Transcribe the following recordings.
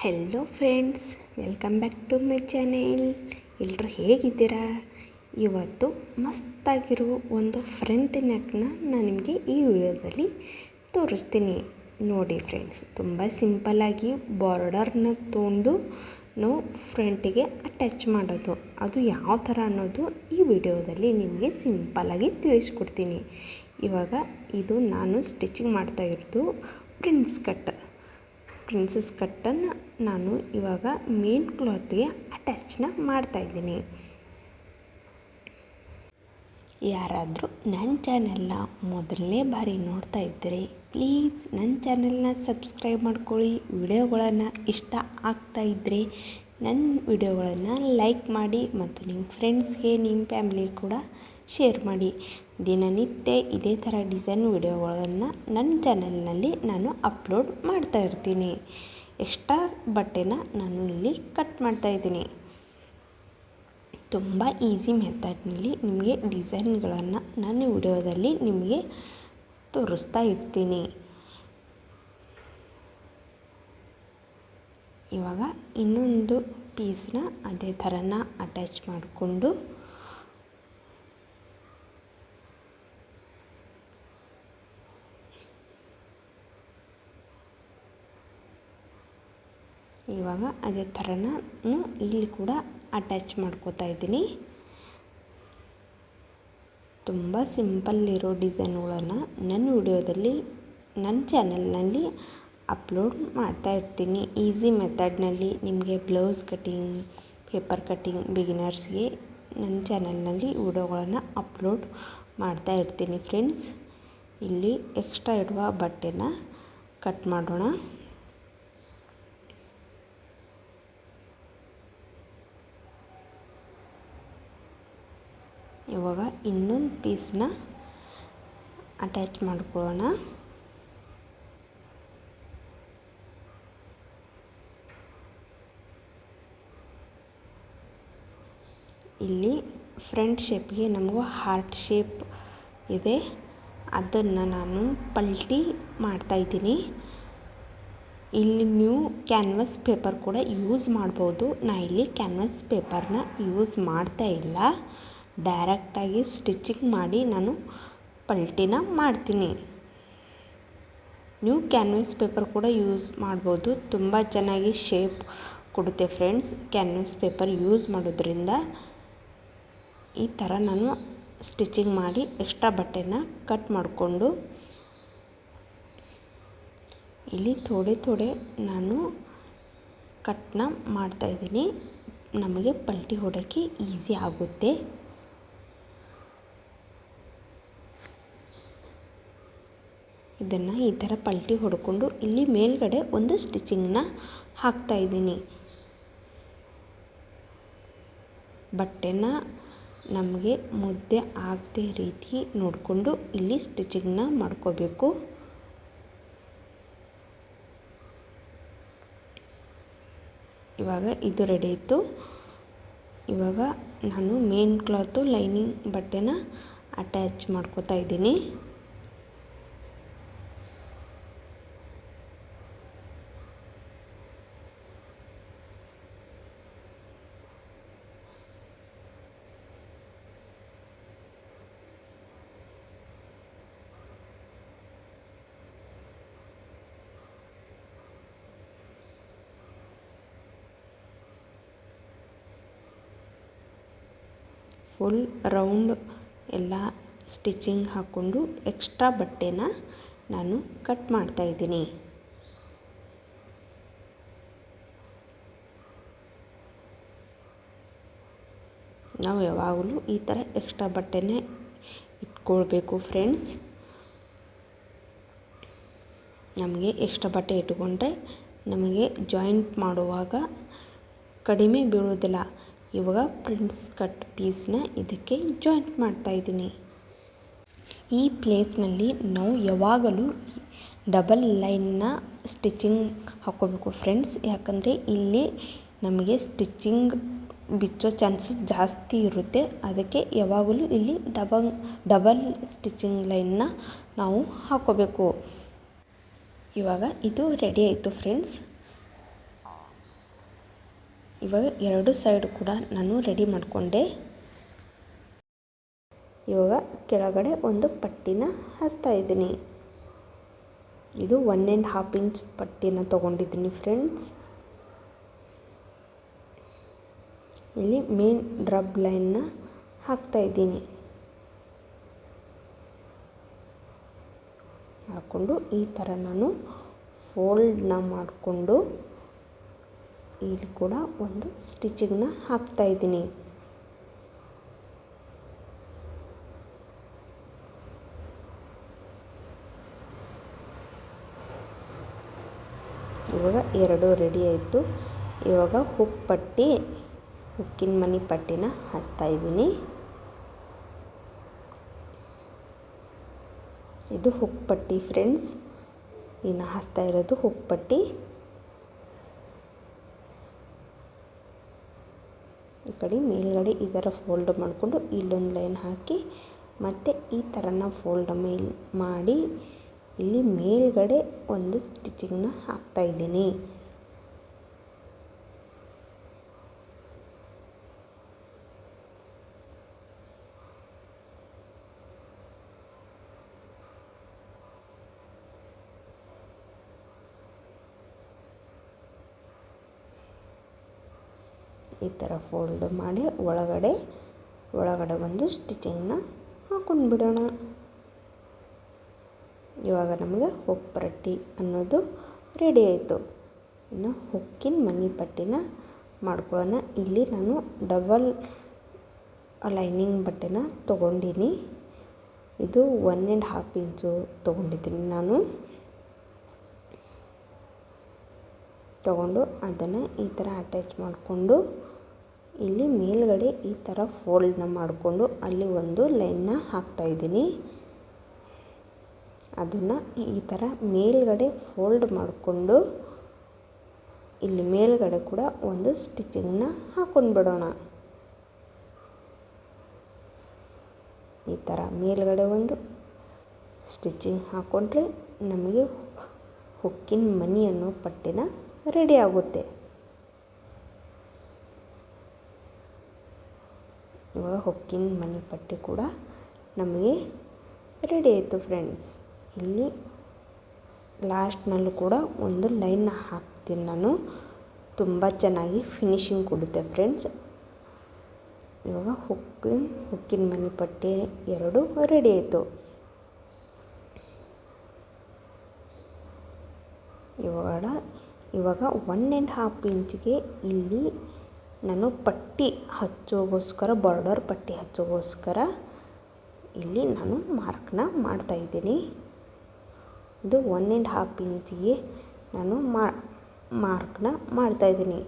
Hello friends, welcome back to my channel. ಎಲ್ಲರೂ ಹೇಗಿದ್ದೀರಾ? ಇವತ್ತು ಮಸ್ತಾಗಿರೋ ಒಂದು ಫ್ರಂಟ್ ನೆಕ್ನ ನಾನು ನಿಮಗೆ ಈ ವಿಡಿಯೋದಲ್ಲಿ ತೋರಿಸ್ತೀನಿ. ನೋಡಿ ಫ್ರೆಂಡ್ಸ್, ತುಂಬ ಸಿಂಪಲ್ಲಾಗಿ ಬಾರ್ಡರ್ನ ತೊಗೊಂಡು ನಾವು ಫ್ರಂಟಿಗೆ ಅಟ್ಯಾಚ್ ಮಾಡೋದು, ಅದು ಯಾವ ಥರ ಅನ್ನೋದು ಈ ವಿಡಿಯೋದಲ್ಲಿ ನಿಮಗೆ ಸಿಂಪಲ್ಲಾಗಿ ತಿಳಿಸ್ಕೊಡ್ತೀನಿ. ಇವಾಗ ಇದು ನಾನು ಸ್ಟಿಚಿಂಗ್ ಮಾಡ್ತಾ ಇರೋದು ಪ್ರಿನ್ಸಸ್ ಕಟ್ಟನ್ನು ನಾನು ಇವಾಗ ಮೇನ್ ಕ್ಲಾತ್ಗೆ ಅಟ್ಯಾಚ್ನ ಮಾಡ್ತಾಯಿದ್ದೀನಿ. ಯಾರಾದರೂ ನನ್ನ ಚಾನೆಲ್ನ ಮೊದಲನೇ ಬಾರಿ ನೋಡ್ತಾ ಇದ್ದರೆ ಪ್ಲೀಸ್ ನನ್ನ ಚಾನೆಲ್ನ ಸಬ್ಸ್ಕ್ರೈಬ್ ಮಾಡ್ಕೊಳ್ಳಿ. ವಿಡಿಯೋಗಳನ್ನು ಇಷ್ಟ ಆಗ್ತಾ ಇದ್ದರೆ ನನ್ನ ವಿಡಿಯೋಗಳನ್ನು ಲೈಕ್ ಮಾಡಿ ಮತ್ತು ನಿಮ್ಮ ಫ್ರೆಂಡ್ಸ್ಗೆ, ನಿಮ್ಮ ಫ್ಯಾಮಿಲಿಗೆ ಕೂಡ ಶೇರ್ ಮಾಡಿ. ದಿನನಿತ್ಯ ಇದೇ ಥರ ಡಿಸೈನ್ ವಿಡಿಯೋಗಳನ್ನು ನನ್ನ ಚಾನೆಲ್ನಲ್ಲಿ ನಾನು ಅಪ್ಲೋಡ್ ಮಾಡ್ತಾ ಇರ್ತೀನಿ. ಎಕ್ಸ್ಟ್ರಾ ಬಟ್ಟೆನ ನಾನು ಇಲ್ಲಿ ಕಟ್ ಮಾಡ್ತಾಯಿದ್ದೀನಿ. ತುಂಬ ಈಸಿ ಮೆಥಡ್ನಲ್ಲಿ ನಿಮಗೆ ಡಿಸೈನ್ಗಳನ್ನು ನನ್ನ ವಿಡಿಯೋದಲ್ಲಿ ನಿಮಗೆ ತೋರಿಸ್ತಾ ಇರ್ತೀನಿ. ಇವಾಗ ಇನ್ನೊಂದು ಪೀಸ್ನ ಅದೇ ಥರನ ಅಟ್ಯಾಚ್ ಮಾಡಿಕೊಂಡು ಇವಾಗ ಅದೇ ಥರನ ಇಲ್ಲಿ ಕೂಡ ಅಟ್ಯಾಚ್ ಮಾಡ್ಕೋತಾ ಇದ್ದೀನಿ. ತುಂಬ ಸಿಂಪಲ್ ಇರೋ ಡಿಸೈನ್ಗಳನ್ನು ನನ್ನ ವಿಡಿಯೋದಲ್ಲಿ ನನ್ನ ಚಾನೆಲ್ನಲ್ಲಿ ಅಪ್ಲೋಡ್ ಮಾಡ್ತಾ ಇರ್ತೀನಿ. ಈಸಿ ಮೆಥಡ್ನಲ್ಲಿ ನಿಮಗೆ ಬ್ಲೌಸ್ ಕಟ್ಟಿಂಗ್, ಪೇಪರ್ ಕಟ್ಟಿಂಗ್ ಬಿಗಿನರ್ಸ್ಗೆ ನನ್ನ ಚಾನೆಲ್ನಲ್ಲಿ ವಿಡಿಯೋಗಳನ್ನು ಅಪ್ಲೋಡ್ ಮಾಡ್ತಾ ಇರ್ತೀನಿ. ಫ್ರೆಂಡ್ಸ್, ಇಲ್ಲಿ ಎಕ್ಸ್ಟ್ರಾ ಇಡುವ ಬಟ್ಟೆನ ಕಟ್ ಮಾಡೋಣ. ಇವಾಗ ಇನ್ನೊಂದು ಪೀಸ್ನ ಅಟ್ಯಾಚ್ ಮಾಡ್ಕೊಳ್ಳೋಣ. ಇಲ್ಲಿ ಫ್ರಂಟ್ ಶೇಪ್ಗೆ ನಮಗೂ ಹಾರ್ಟ್ ಶೇಪ್ ಇದೆ, ಅದನ್ನು ನಾನು ಪಲ್ಟಿ ಮಾಡ್ತಾಯಿದ್ದೀನಿ. ಇಲ್ಲಿ ನೀವು ಕ್ಯಾನ್ವಾಸ್ ಪೇಪರ್ ಕೂಡ ಯೂಸ್ ಮಾಡ್ಬೋದು. ನಾನು ಇಲ್ಲಿ ಕ್ಯಾನ್ವಾಸ್ ಪೇಪರ್ನ ಯೂಸ್ ಮಾಡ್ತಾ ಇಲ್ಲ, ಡೈರೆಕ್ಟಾಗಿ ಸ್ಟಿಚಿಂಗ್ ಮಾಡಿ ನಾನು ಪಲ್ಟಿನ ಮಾಡ್ತೀನಿ. ನೀವು ಕ್ಯಾನ್ವಾಸ್ ಪೇಪರ್ ಕೂಡ ಯೂಸ್ ಮಾಡ್ಬೋದು, ತುಂಬ ಚೆನ್ನಾಗಿ ಶೇಪ್ ಕೊಡುತ್ತೆ ಫ್ರೆಂಡ್ಸ್. ಕ್ಯಾನ್ವಾಸ್ ಪೇಪರ್ ಯೂಸ್ ಮಾಡೋದ್ರಿಂದ ಈ ಥರ ನಾನು ಸ್ಟಿಚಿಂಗ್ ಮಾಡಿ ಎಕ್ಸ್ಟ್ರಾ ಬಟ್ಟೆನ ಕಟ್ ಮಾಡಿಕೊಂಡು ಇಲ್ಲಿ ಥೋಡೆ ನಾನು ಕಟ್ನ ಮಾಡ್ತಾಯಿದ್ದೀನಿ. ನಮಗೆ ಪಲ್ಟಿ ಹೊಡೋಕ್ಕೆ ಈಸಿ ಆಗುತ್ತೆ. ಇದನ್ನು ಈ ಥರ ಪಲ್ಟಿ ಹೊಡ್ಕೊಂಡು ಇಲ್ಲಿ ಮೇಲ್ಗಡೆ ಒಂದು ಸ್ಟಿಚಿಂಗ್ನ ಹಾಕ್ತಾಯಿದ್ದೀನಿ. ಬಟ್ಟೆನ ನಮಗೆ ಮುದ್ದೆ ಆಗದೆ ರೀತಿ ನೋಡಿಕೊಂಡು ಇಲ್ಲಿ ಸ್ಟಿಚಿಂಗ್ನ ಮಾಡ್ಕೋಬೇಕು. ಇವಾಗ ಇದು ರೆಡಿ ಇತ್ತು. ಇವಾಗ ನಾನು ಮೇನ್ ಕ್ಲಾತು ಲೈನಿಂಗ್ ಬಟ್ಟೆನ ಅಟ್ಯಾಚ್ ಮಾಡ್ಕೋತಾ ಇದ್ದೀನಿ. ಫುಲ್ ರೌಂಡ್ ಎಲ್ಲ ಸ್ಟಿಚಿಂಗ್ ಹಾಕ್ಕೊಂಡು ಎಕ್ಸ್ಟ್ರಾ ಬಟ್ಟೆನ ನಾನು ಕಟ್ ಮಾಡ್ತಾಯಿದ್ದೀನಿ. ನಾವು ಯಾವಾಗಲೂ ಈ ಥರ ಎಕ್ಸ್ಟ್ರಾ ಬಟ್ಟೆನೇ ಇಟ್ಕೊಳ್ಬೇಕು ಫ್ರೆಂಡ್ಸ್. ನಮಗೆ ಎಕ್ಸ್ಟ್ರಾ ಬಟ್ಟೆ ಇಟ್ಕೊಂಡ್ರೆ ನಮಗೆ ಜಾಯಿಂಟ್ ಮಾಡುವಾಗ ಕಡಿಮೆ ಬೀಳೋದಿಲ್ಲ. ಇವಾಗ ಪ್ರಿನ್ಸ್ ಕಟ್ ಪೀಸ್ನ ಇದಕ್ಕೆ ಜಾಯಿಂಟ್ ಮಾಡ್ತಾಯಿದ್ದೀನಿ. ಈ ಪ್ಲೇಸ್ನಲ್ಲಿ ನಾವು ಯಾವಾಗಲೂ ಡಬಲ್ ಲೈನ್ನ ಸ್ಟಿಚಿಂಗ್ ಹಾಕ್ಕೋಬೇಕು ಫ್ರೆಂಡ್ಸ್. ಯಾಕಂದರೆ ಇಲ್ಲಿ ನಮಗೆ ಸ್ಟಿಚಿಂಗ್ ಬಿಚ್ಚೋ ಚಾನ್ಸಸ್ ಜಾಸ್ತಿ ಇರುತ್ತೆ. ಅದಕ್ಕೆ ಯಾವಾಗಲೂ ಇಲ್ಲಿ ಡಬಲ್ ಸ್ಟಿಚಿಂಗ್ ಲೈನ್ನ ನಾವು ಹಾಕ್ಕೋಬೇಕು. ಇವಾಗ ಇದು ರೆಡಿ ಆಯಿತು ಫ್ರೆಂಡ್ಸ್. ಇವಾಗ ಎರಡು ಸೈಡ್ ಕೂಡ ನಾನು ರೆಡಿ ಮಾಡಿಕೊಂಡೆ. ಇವಾಗ ಕೆಳಗಡೆ ಒಂದು ಪಟ್ಟಿನ ಹಚ್ತಾ ಇದ್ದೀನಿ. ಇದು 1.5 ಇಂಚ್ ಪಟ್ಟಿನ ತೊಗೊಂಡಿದ್ದೀನಿ ಫ್ರೆಂಡ್ಸ್. ಇಲ್ಲಿ ಮೇನ್ ಡ್ರಬ್ ಲೈನ್ನ ಹಾಕ್ತಾ ಇದ್ದೀನಿ. ಹಾಕ್ಕೊಂಡು ಈ ಥರ ನಾನು ಫೋಲ್ಡ್ನ ಮಾಡಿಕೊಂಡು ಇಲ್ಲಿ ಕೂಡ ಒಂದು ಸ್ಟಿಚಿಂಗ್ನ ಹಾಕ್ತಾ ಇದ್ದೀನಿ. ಇವಾಗ ಎರಡು ರೆಡಿ ಆಯಿತು. ಇವಾಗ ಹುಕ್ಕಿನ ಮನಿ ಪಟ್ಟಿನ ಹಚ್ತಾ ಇದ್ದೀನಿ. ಇದು ಹುಕ್ ಪಟ್ಟಿ ಫ್ರೆಂಡ್ಸ್. ಇನ್ನು ಹಚ್ತಾ ಇರೋದು ಹುಕ್ ಪಟ್ಟಿ. ಈ ಕಡೆ ಮೇಲ್ಗಡೆ ಈ ಥರ ಫೋಲ್ಡ್ ಮಾಡಿಕೊಂಡು ಇಲ್ಲೊಂದು ಲೈನ್ ಹಾಕಿ ಮತ್ತು ಈ ಥರನ ಫೋಲ್ಡ್ ಮಾಡಿ ಇಲ್ಲಿ ಮೇಲ್ಗಡೆ ಒಂದು ಸ್ಟಿಚಿಂಗ್ನ ಹಾಕ್ತಾ ಇದ್ದೀನಿ. ಈ ಥರ ಫೋಲ್ಡ್ ಮಾಡಿ ಒಳಗಡೆ ಒಂದು ಸ್ಟಿಚಿಂಗ್ನ ಹಾಕೊಂಡು ಬಿಡೋಣ. ಇವಾಗ ನಮಗೆ ಹುಕ್ ಪಟ್ಟಿ ಅನ್ನೋದು ರೆಡಿ ಆಯಿತು. ಇನ್ನು ಹುಕ್ಕಿನ ಮನಿ ಪಟ್ಟಿನ ಮಾಡ್ಕೊಳ್ಳೋಣ. ಇಲ್ಲಿ ನಾನು ಡಬಲ್ ಲೈನಿಂಗ್ ಬಟ್ಟೆನ ತೊಗೊಂಡಿನಿ. ಇದು 1.5 ಇಂಚು ತೊಗೊಂಡಿದ್ದೀನಿ ನಾನು. ತೊಗೊಂಡು ಅದನ್ನು ಈ ಥರ ಅಟ್ಯಾಚ್ ಮಾಡಿಕೊಂಡು ಇಲ್ಲಿ ಮೇಲ್ಗಡೆ ಈ ಥರ ಫೋಲ್ಡ್ನ ಮಾಡಿಕೊಂಡು ಅಲ್ಲಿ ಒಂದು ಲೈನ್ನ ಹಾಕ್ತಾಯಿದ್ದೀನಿ. ಅದನ್ನು ಈ ಥರ ಮೇಲ್ಗಡೆ ಫೋಲ್ಡ್ ಮಾಡಿಕೊಂಡು ಇಲ್ಲಿ ಮೇಲ್ಗಡೆ ಕೂಡ ಒಂದು ಸ್ಟಿಚಿಂಗ್ನ ಹಾಕ್ಕೊಂಡು ಬಿಡೋಣ. ಈ ಥರ ಮೇಲ್ಗಡೆ ಒಂದು ಸ್ಟಿಚಿಂಗ್ ಹಾಕ್ಕೊಂಡ್ರೆ ನಮಗೆ ಹುಕ್ಕಿನ ಮನಿ ಅನ್ನೋ ಪಟ್ಟಿನ ರೆಡಿ ಆಗುತ್ತೆ. ಇವಾಗ ಹುಕ್ಕಿನ ಮನಿ ಪಟ್ಟಿ ಕೂಡ ನಮಗೆ ರೆಡಿ ಆಯಿತು ಫ್ರೆಂಡ್ಸ್. ಇಲ್ಲಿ ಲಾಸ್ಟ್ನಲ್ಲೂ ಕೂಡ ಒಂದು ಲೈನ್ನ ಹಾಕ್ತೀನಿ ನಾನು. ತುಂಬ ಚೆನ್ನಾಗಿ ಫಿನಿಶಿಂಗ್ ಕೊಡುತ್ತೆ ಫ್ರೆಂಡ್ಸ್. ಇವಾಗ ಹುಕ್ಕಿನ ಮನಿ ಪಟ್ಟಿ ಎರಡು ರೆಡಿ ಆಯಿತು. ಇವಾಗ 1.5 ಇಂಚಿಗೆ ಇಲ್ಲಿ ನಾನು ಪಟ್ಟಿ ಹಚ್ಚೋಗೋಸ್ಕರ ಬಾರ್ಡರ್ ಪಟ್ಟಿ ಹಚ್ಚೋಗೋಸ್ಕರ ಇಲ್ಲಿ ನಾನು ಮಾರ್ಕ್ನ ಮಾಡ್ತಾಯಿದ್ದೀನಿ. ಇದು 1.5 ಇಂಚಿಗೆ ನಾನು ಮಾರ್ಕ್ನ ಮಾಡ್ತಾಯಿದ್ದೀನಿ.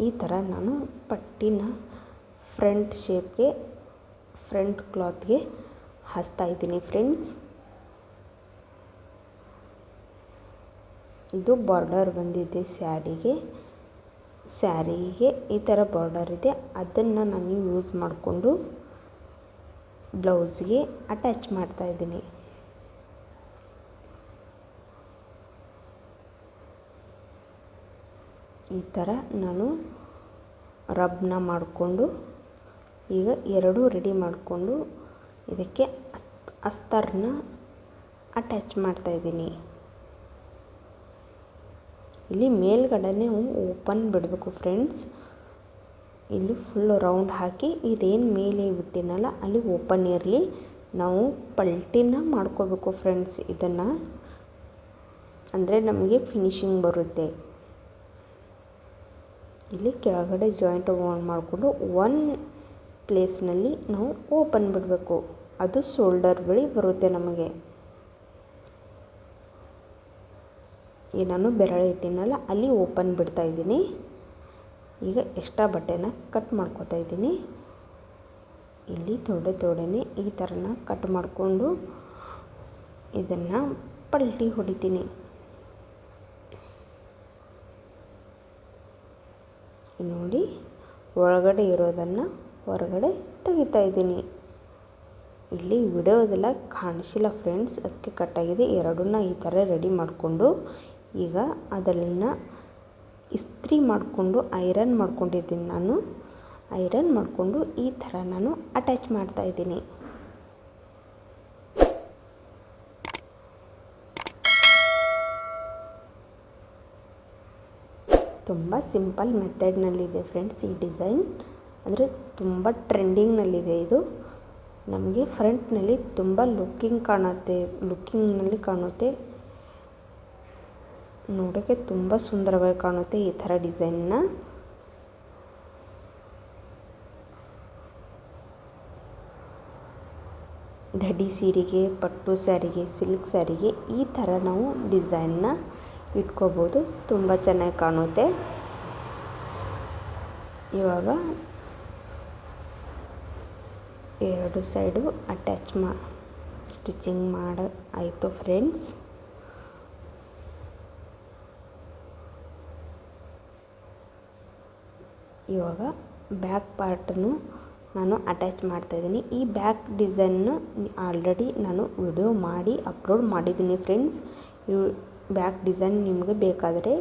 ಈ ಥರ ನಾನು ಪಟ್ಟಿನ ಫ್ರಂಟ್ ಕ್ಲಾತ್ಗೆ ಹಚ್ತಾಯಿದ್ದೀನಿ ಫ್ರೆಂಡ್ಸ್. ಇದು ಬಾರ್ಡರ್ ಬಂದಿದೆ ಸ್ಯಾರಿಗೆ ಈ ಥರ ಬಾರ್ಡರ್ ಇದೆ. ಅದನ್ನು ನಾನು ಯೂಸ್ ಮಾಡಿಕೊಂಡು ಬ್ಲೌಸ್ಗೆ ಅಟ್ಯಾಚ್ ಮಾಡ್ತಾಯಿದ್ದೀನಿ. ಈ ಥರ ನಾನು ರಬ್ನ ಮಾಡಿಕೊಂಡು ಈಗ ಎರಡೂ ರೆಡಿ ಮಾಡಿಕೊಂಡು ಇದಕ್ಕೆ ಅಸ್ತರ್ನ ಅಟ್ಯಾಚ್ ಮಾಡ್ತಾಯಿದ್ದೀನಿ. ಇಲ್ಲಿ ಮೇಲ್ಗಡೆ ಓಪನ್ ಬಿಡಬೇಕು ಫ್ರೆಂಡ್ಸ್. ಇಲ್ಲಿ ಫುಲ್ ರೌಂಡ್ ಹಾಕಿ ಇದೇನು ಮೇಲೆ ಬಿಟ್ಟಿನಲ್ಲ ಅಲ್ಲಿ ಓಪನ್ ಇರಲಿ. ನಾವು ಪಲ್ಟಿನ ಮಾಡ್ಕೋಬೇಕು ಫ್ರೆಂಡ್ಸ್. ಇದನ್ನು ಅಂದರೆ ನಮಗೆ ಫಿನಿಶಿಂಗ್ ಬರುತ್ತೆ. ಇಲ್ಲಿ ಕೆಳಗಡೆ ಜಾಯಿಂಟ್ ಮಾಡಿಕೊಂಡು ಒಂದು ಪ್ಲೇಸ್ನಲ್ಲಿ ನಾವು ಓಪನ್ ಬಿಡಬೇಕು. ಅದು ಶೋಲ್ಡರ್ ಬಳಿ ಬರುತ್ತೆ ನಮಗೆ. ನಾನು ಬೆರಳು ಇಟ್ಟಿನಲ್ಲ ಅಲ್ಲಿ ಓಪನ್ ಬಿಡ್ತಾ ಇದ್ದೀನಿ. ಈಗ ಎಕ್ಸ್ಟ್ರಾ ಬಟ್ಟೆನ ಕಟ್ ಮಾಡ್ಕೋತಾ ಇದ್ದೀನಿ. ಇಲ್ಲಿ ತೊಡೆನೇ ಈ ಥರನ ಕಟ್ ಮಾಡಿಕೊಂಡು ಇದನ್ನು ಪಲ್ಟಿ ಹೊಡಿತೀನಿ. ನೋಡಿ ಒಳಗಡೆ ಇರೋದನ್ನು ಹೊರಗಡೆ ತೆಗಿತಾ ಇದ್ದೀನಿ. ಇಲ್ಲಿ ವಿಡಿಯೋದೆಲ್ಲ ಕಾಣಿಸಿಲ್ಲ ಫ್ರೆಂಡ್ಸ್, ಅದಕ್ಕೆ ಕಟ್ಟಾಗಿದೆ. ಎರಡನ್ನ ಈ ಥರ ರೆಡಿ ಮಾಡಿಕೊಂಡು ಈಗ ಅದನ್ನು ಇಸ್ತ್ರಿ ಮಾಡಿಕೊಂಡು ಐರನ್ ಮಾಡ್ಕೊಂಡಿದ್ದೀನಿ ನಾನು. ಐರನ್ ಮಾಡಿಕೊಂಡು ಈ ಥರ ನಾನು ಅಟ್ಯಾಚ್ ಮಾಡ್ತಾಯಿದ್ದೀನಿ. ತುಂಬ ಸಿಂಪಲ್ ಮೆಥಡ್ನಲ್ಲಿದೆ ಫ್ರೆಂಡ್ಸ್ ಈ ಡಿಸೈನ್. ಅಂದರೆ ತುಂಬ ಟ್ರೆಂಡಿಂಗ್ನಲ್ಲಿದೆ ಇದು. ನಮಗೆ ಫ್ರಂಟ್ನಲ್ಲಿ ತುಂಬ ಲುಕ್ಕಿಂಗ್ನಲ್ಲಿ ಕಾಣುತ್ತೆ. ನೋಡೋಕ್ಕೆ ತುಂಬ ಸುಂದರವಾಗಿ ಕಾಣುತ್ತೆ ಈ ಥರ ಡಿಸೈನ್ನ. ದಡಿ ಸೀರೆಗೆ, ಪಟ್ಟು ಸ್ಯಾರಿಗೆ, ಸಿಲ್ಕ್ ಸ್ಯಾರಿಗೆ ಈ ಥರ ನಾವು ಡಿಸೈನ್ನ ಇಟ್ಕೋಬೋದು. ತುಂಬ ಚೆನ್ನಾಗಿ ಕಾಣುತ್ತೆ. ಇವಾಗ ಎರಡು ಸೈಡು ಅಟ್ಯಾಚ್ ಸ್ಟಿಚಿಂಗ್ ಆಯಿತು ಫ್ರೆಂಡ್ಸ್. ಇವಾಗ ಬ್ಯಾಕ್ ಪಾರ್ಟನ್ನು ನಾನು ಅಟ್ಯಾಚ್ ಮಾಡ್ತಾಯಿದ್ದೀನಿ. ಈ ಬ್ಯಾಕ್ ಡಿಸೈನ್ನು ಆಲ್ರೆಡಿ ನಾನು ವಿಡಿಯೋ ಮಾಡಿ ಅಪ್ಲೋಡ್ ಮಾಡಿದ್ದೀನಿ ಫ್ರೆಂಡ್ಸ್. ಈ ಬ್ಯಾಕ್ ಡಿಸೈನ್ ನಿಮಗೆ ಬೇಕಾದರೆ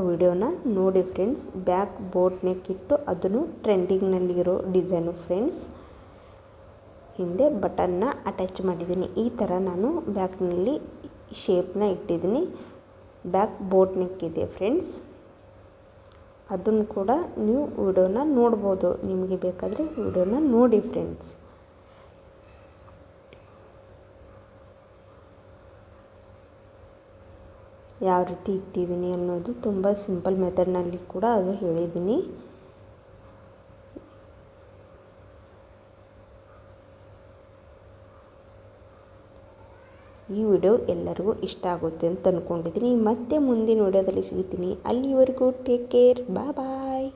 ವಿಡಿಯೋನ ನೋಡಿ ಫ್ರೆಂಡ್ಸ್. ಬ್ಯಾಕ್ ಬೋಟ್ ನೆಕ್ ಇಟ್ಟು ಅದನ್ನು ಟ್ರೆಂಡಿಂಗ್ನಲ್ಲಿರೋ ಡಿಸೈನು ಫ್ರೆಂಡ್ಸ್. ಹಿಂದೆ ಬಟನ್ನ ಅಟ್ಯಾಚ್ ಮಾಡಿದ್ದೀನಿ. ಈ ಥರ ನಾನು ಬ್ಯಾಕ್ನಲ್ಲಿ ಶೇಪ್ನ ಇಟ್ಟಿದ್ದೀನಿ. ಬ್ಯಾಕ್ ಬೋಟ್ ನೆಕ್ ಇದೆ ಫ್ರೆಂಡ್ಸ್. ಅದನ್ನು ಕೂಡ ನೀವು ವಿಡಿಯೋನ ನೋಡ್ಬೋದು. ನಿಮಗೆ ಬೇಕಾದರೆ ವಿಡಿಯೋನ ನೋಡಿ ಫ್ರೆಂಡ್ಸ್. ಯಾವ ರೀತಿ ಇಟ್ಟಿದ್ದೀನಿ ಅನ್ನೋದು ತುಂಬ ಸಿಂಪಲ್ ಮೆಥಡ್ನಲ್ಲಿ ಕೂಡ ಅದು ಹೇಳಿದ್ದೀನಿ. ಈ ವಿಡಿಯೋ ಎಲ್ಲರಿಗೂ ಇಷ್ಟ ಆಗುತ್ತೆ ಅಂತ ಅಂದ್ಕೊಂಡಿದ್ದೀನಿ. ಮತ್ತೆ ಮುಂದಿನ ವಿಡಿಯೋದಲ್ಲಿ ಸಿಗ್ತೀನಿ. ಅಲ್ಲಿವರೆಗೂ ಟೇಕ್ ಕೇರ್. ಬಾಯ್.